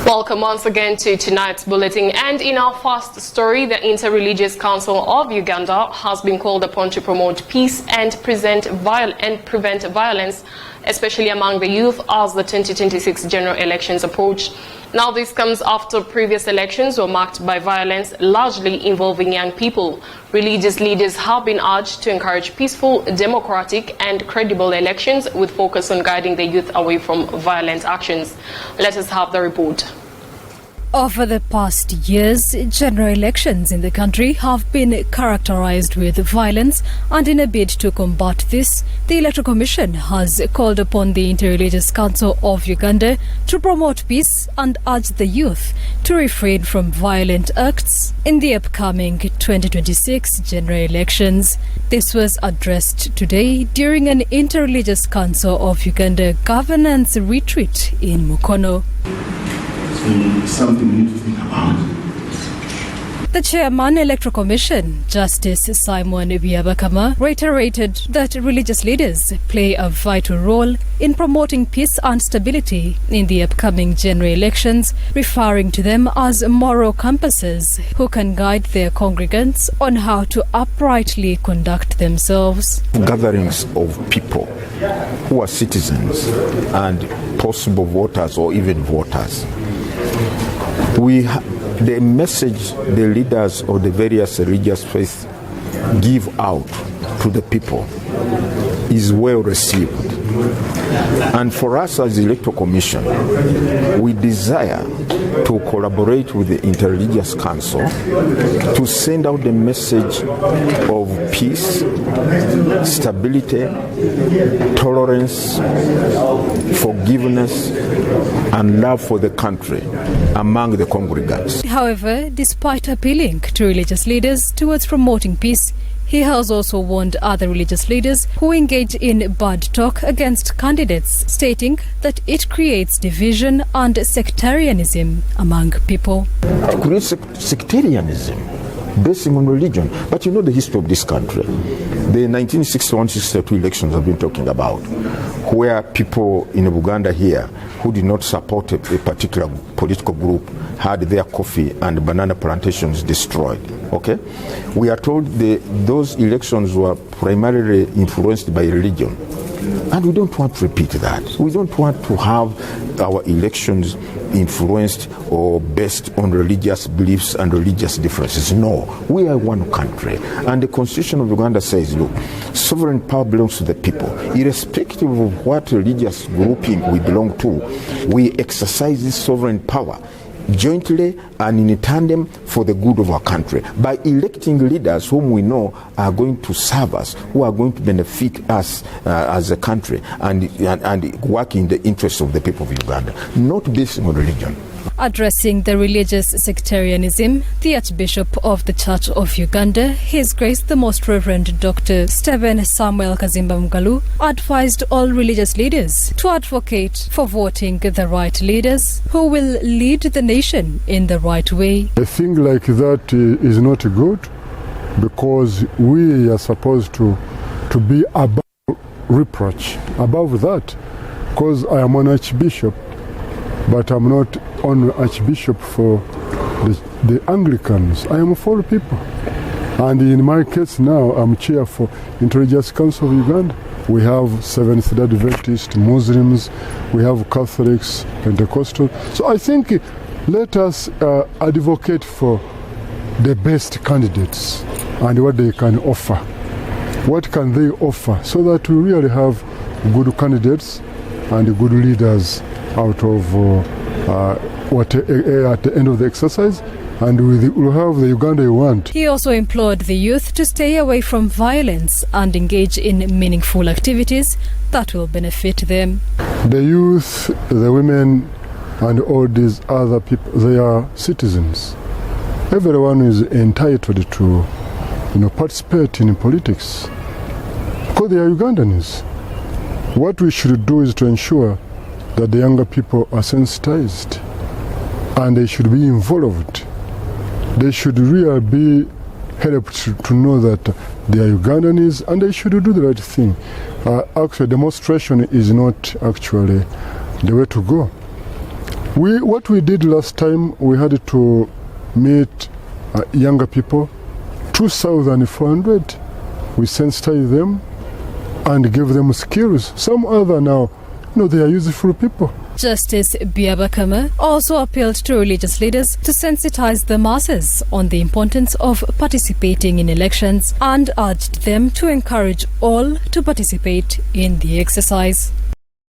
Welcome once again to tonight's bulletin, and in our first story, the Inter-Religious Council of Uganda has been called upon to promote peace and prevent violence, especially among the youth, as the 2026 general elections approach. Now, this comes after previous elections were marked by violence, largely involving young people. Religious leaders have been urged to encourage peaceful, democratic and credible elections with focus on guiding the youth away from violent actions. Let us have the report. Over the past years, general elections in the country have been characterized with violence, and in a bid to combat this, the Electoral Commission has called upon the Inter-Religious Council of Uganda to promote peace and urge the youth to refrain from violent acts in the upcoming 2026 general elections. This was addressed today during an Inter-Religious Council of Uganda governance retreat in Mukono. Something we need to think about. The Chairman, Electoral Commission, Justice Simon Byabakama, reiterated that religious leaders play a vital role in promoting peace and stability in the upcoming general elections, referring to them as moral compasses who can guide their congregants on how to uprightly conduct themselves. Gatherings of people who are citizens and possible voters or even voters. The message the leaders of the various religious faiths give out to the people is well received. And for us as the Electoral Commission, we desire to collaborate with the Inter-Religious Council to send out the message of peace, stability, tolerance, forgiveness, and love for the country among the congregants. However, despite appealing to religious leaders towards promoting peace, he has also warned other religious leaders who engage in bad talk against candidates, stating that it creates division and sectarianism among people. It creates sectarianism based on religion. But you know the history of this country. The 1961-62 elections I've been talking about, where people in Uganda here who did not support a particular political group had their coffee and banana plantations destroyed. Okay? We are told those elections were primarily influenced by religion. And we don't want to repeat that. We don't want to have our elections influenced or based on religious beliefs and religious differences. No, we are one country. And the Constitution of Uganda says, look, sovereign power belongs to the people. Irrespective of what religious grouping we belong to, we exercise this sovereign power jointly and in tandem for the good of our country by electing leaders whom we know are going to serve us, who are going to benefit us as a country and work in the interests of the people of Uganda, not based on religion. Addressing the religious sectarianism, the Archbishop of the Church of Uganda, His Grace the Most Reverend Dr. Stephen Samuel Kazimba Mugalu, advised all religious leaders to advocate for voting the right leaders who will lead the nation in the right way. A thing like that is not good, because we are supposed to be above reproach, above that, because I am an Archbishop, but I'm not only Archbishop for the Anglicans. I am for people. And in my case now, I'm chair for Inter-Religious Council of Uganda. We have Seventh-day Adventists, Muslims, we have Catholics, Pentecostal. So I think let us advocate for the best candidates and what they can offer. What can they offer so that we really have good candidates and good leaders out of at the end of the exercise, and we'll have the Uganda you want. He also implored the youth to stay away from violence and engage in meaningful activities that will benefit them. The youth, the women, and all these other people, they are citizens. Everyone is entitled to, participate in politics because they are Ugandans. What we should do is to ensure that the younger people are sensitized and they should be involved. They should really be helped to know that they are Ugandans and they should do the right thing. Actually, demonstration is not actually the way to go. What we did last time, we had to meet younger people, 2,400. We sensitized them and give them skills. Some other now, they are useful people. Justice Biabakama also appealed to religious leaders to sensitize the masses on the importance of participating in elections and urged them to encourage all to participate in the exercise.